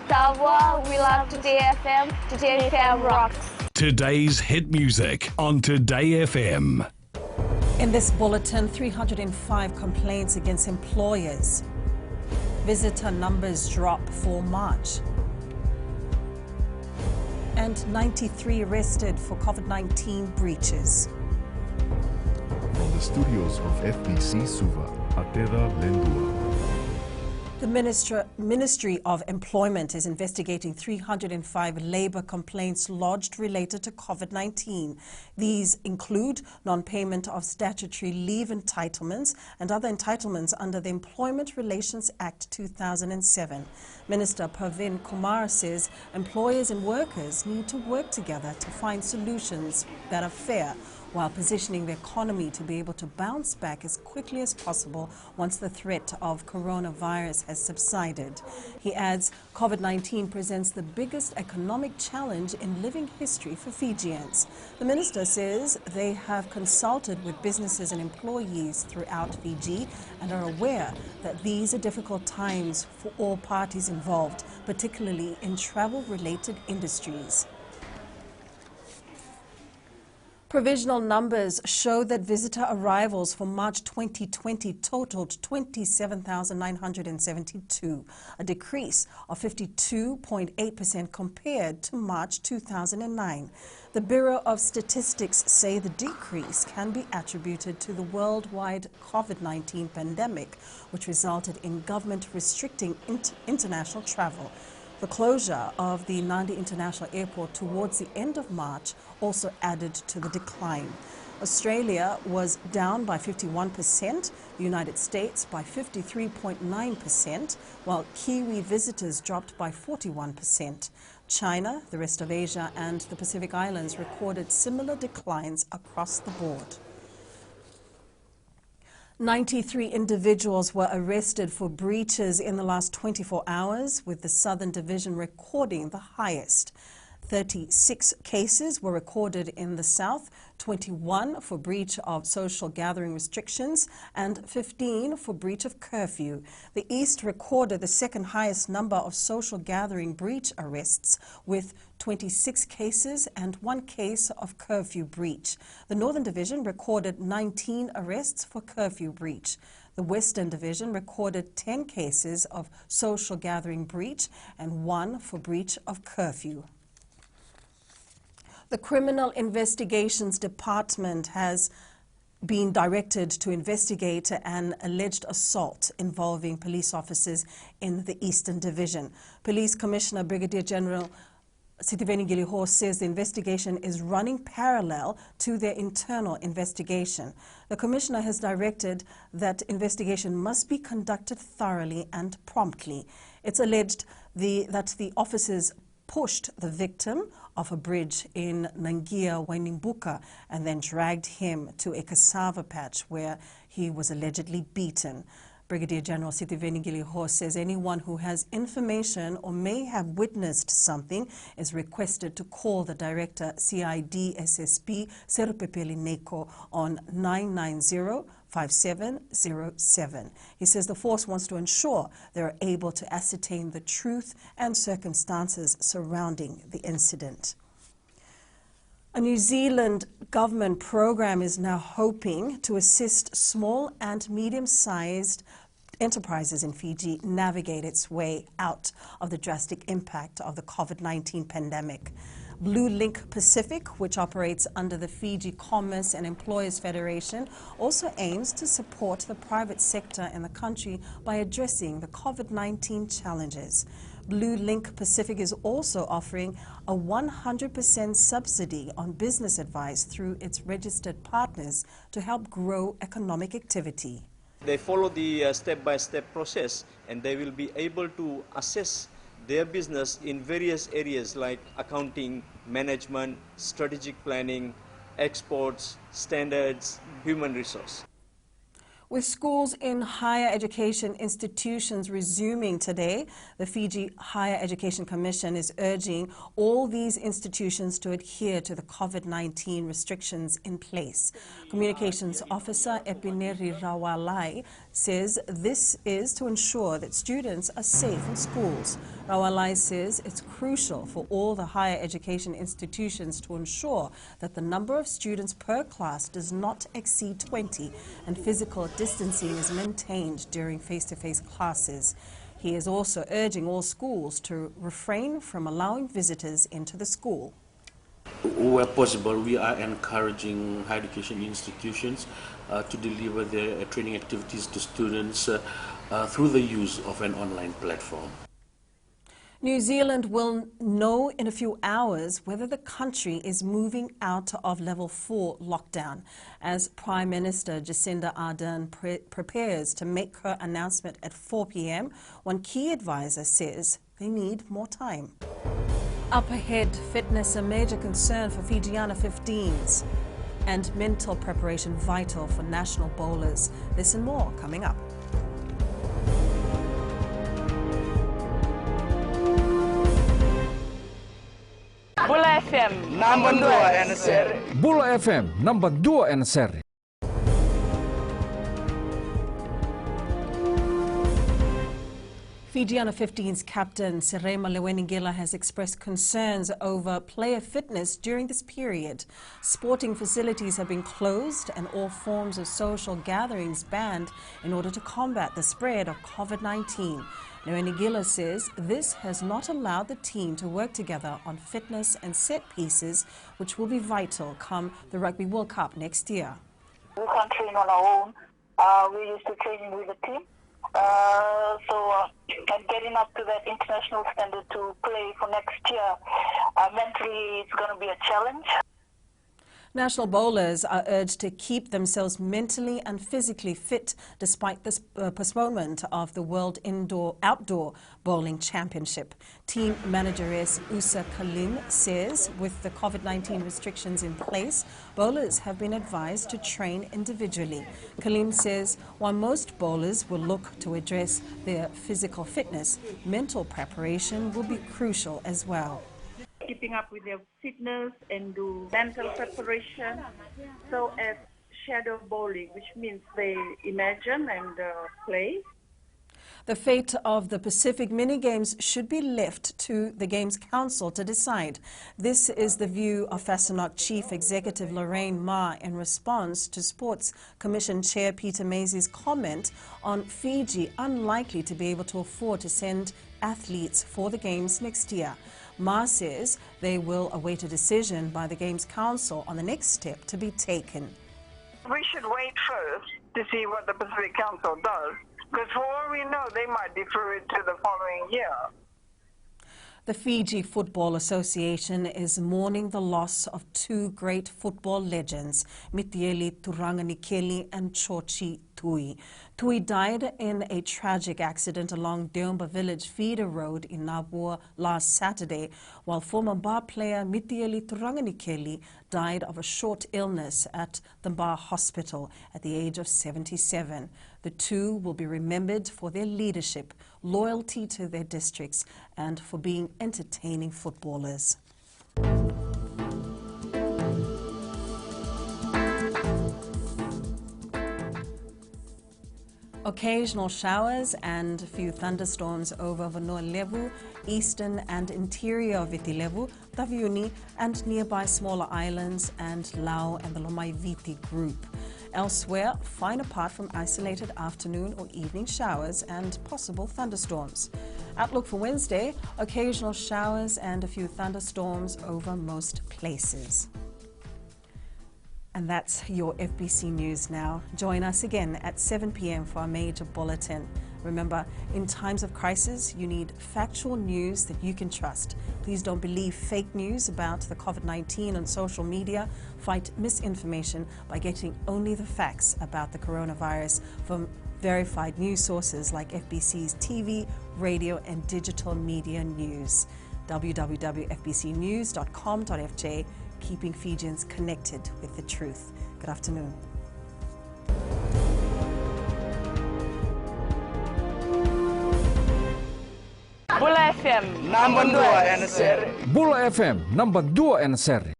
Ottawa, we love Today FM. Today FM rocks. Today's hit music on Today FM. In this bulletin, 305 complaints against employers. Visitor numbers drop for March. And 93 arrested for COVID-19 breaches. From the studios of FBC Suva, Atera Lendua. The Ministry of Employment is investigating 305 labor complaints lodged related to COVID-19. These include non-payment of statutory leave entitlements and other entitlements under the Employment Relations Act 2007. Minister Pravin Kumar says employers and workers need to work together to find solutions that are fair, while positioning the economy to be able to bounce back as quickly as possible once the threat of coronavirus has subsided. He adds, COVID-19 presents the biggest economic challenge in living history for Fijians. The minister says they have consulted with businesses and employees throughout Fiji and are aware that these are difficult times for all parties involved, particularly in travel-related industries. Provisional numbers show that visitor arrivals for March 2020 totaled 27,972, a decrease of 52.8% compared to March 2009. The Bureau of Statistics say the decrease can be attributed to the worldwide COVID-19 pandemic, which resulted in government restricting international travel. The closure of the Nandi International Airport towards the end of March also added to the decline. Australia was down by 51%, the United States by 53.9%, while Kiwi visitors dropped by 41%. China, the rest of Asia and the Pacific Islands recorded similar declines across the board. 93 individuals were arrested for breaches in the last 24 hours, with the Southern Division recording the highest. 36 cases were recorded in the South, 21 for breach of social gathering restrictions, and 15 for breach of curfew. The East recorded the second highest number of social gathering breach arrests, with 26 cases and 1 case of curfew breach. The Northern Division recorded 19 arrests for curfew breach. The Western Division recorded 10 cases of social gathering breach and 1 for breach of curfew. The Criminal Investigations Department has been directed to investigate an alleged assault involving police officers in the Eastern Division. Police Commissioner Brigadier General Sitiveni Giliho says the investigation is running parallel to their internal investigation. The Commissioner has directed that investigation must be conducted thoroughly and promptly. It's alleged that the officers pushed the victim off a bridge in Nangia, Wainimbuka, and then dragged him to a cassava patch where he was allegedly beaten. Brigadier General Sitiveni Giliho says anyone who has information or may have witnessed something is requested to call the Director CID SSP Serupepeli Neko on 990-5707. He says the force wants to ensure they are able to ascertain the truth and circumstances surrounding the incident. A New Zealand government program is now hoping to assist small and medium-sized enterprises in Fiji navigate its way out of the drastic impact of the COVID-19 pandemic. Blue Link Pacific, which operates under the Fiji Commerce and Employers Federation, also aims to support the private sector in the country by addressing the COVID-19 challenges. Blue Link Pacific is also offering a 100% subsidy on business advice through its registered partners to help grow economic activity. They follow the step-by-step process, and they will be able to assess their business in various areas like accounting, management, strategic planning, exports, standards, human resource. With schools in higher education institutions resuming today, the Fiji Higher Education Commission is urging all these institutions to adhere to the COVID-19 restrictions in place. Communications Officer Epineri Rawalai says this is to ensure that students are safe in schools. Rawalai says it's crucial for all the higher education institutions to ensure that the number of students per class does not exceed 20 and physical distancing is maintained during face-to-face classes. He is also urging all schools to refrain from allowing visitors into the school. Where possible, we are encouraging higher education institutions to deliver their training activities to students through the use of an online platform. New Zealand will know in a few hours whether the country is moving out of level 4 lockdown as Prime Minister Jacinda Ardern prepares to make her announcement at 4 p.m. One key advisor says they need more time. Up ahead, fitness a major concern for Fijiana 15s and mental preparation vital for national bowlers. This and more coming up. Bula FM, number 2 and seri. Bula FM, number 2 and seri. Fijiana 15's captain Serema Lewenigila has expressed concerns over player fitness during this period. Sporting facilities have been closed and all forms of social gatherings banned in order to combat the spread of COVID-19. Lewenigila says this has not allowed the team to work together on fitness and set pieces, which will be vital come the Rugby World Cup next year. We can't train on our own. We're used to training with a team. And getting up to that international standard to play for next year, mentally it's going to be a challenge. National bowlers are urged to keep themselves mentally and physically fit despite this postponement of the World Outdoor Bowling Championship. Team manageress Usa Kalim says with the COVID-19 restrictions in place, bowlers have been advised to train individually. Kalim says while most bowlers will look to address their physical fitness, mental preparation will be crucial as well. Keeping up with their fitness and do mental preparation, so as shadow bowling, which means they imagine and play. The fate of the Pacific Mini Games should be left to the Games Council to decide. This is the view of FASANOC Chief Executive Lorraine Ma in response to Sports Commission Chair Peter Maisie's comment on Fiji unlikely to be able to afford to send athletes for the Games next year. Ma says they will await a decision by the Games Council on the next step to be taken. We should wait first to see what the Pacific Council does, because for all we know, they might defer it to the following year. The Fiji Football Association is mourning the loss of two great football legends, Mitieli Turanganikeli and Chochi Tui. Tui died in a tragic accident along Deomba Village Feeder Road in Nabua last Saturday, while former bar player Mitieli Turanganikeli died of a short illness at the Bar Hospital at the age of 77. The two will be remembered for their leadership, loyalty to their districts, and for being entertaining footballers. Occasional showers and a few thunderstorms over Vanua Levu, eastern and interior Viti Levu, Taviuni, and nearby smaller islands and Lau and the Lomai Viti group. Elsewhere, fine apart from isolated afternoon or evening showers and possible thunderstorms. Outlook for Wednesday, occasional showers and a few thunderstorms over most places. And that's your FBC News now. Join us again at 7 p.m. for our major bulletin. Remember, in times of crisis, you need factual news that you can trust. Please don't believe fake news about the COVID-19 on social media. Fight misinformation by getting only the facts about the coronavirus from verified news sources like FBC's TV, radio, and digital media news. www.fbcnews.com.fj, keeping Fijians connected with the truth. Good afternoon. Bula FM, number 2 and seri. Bula FM, number 2 and seri.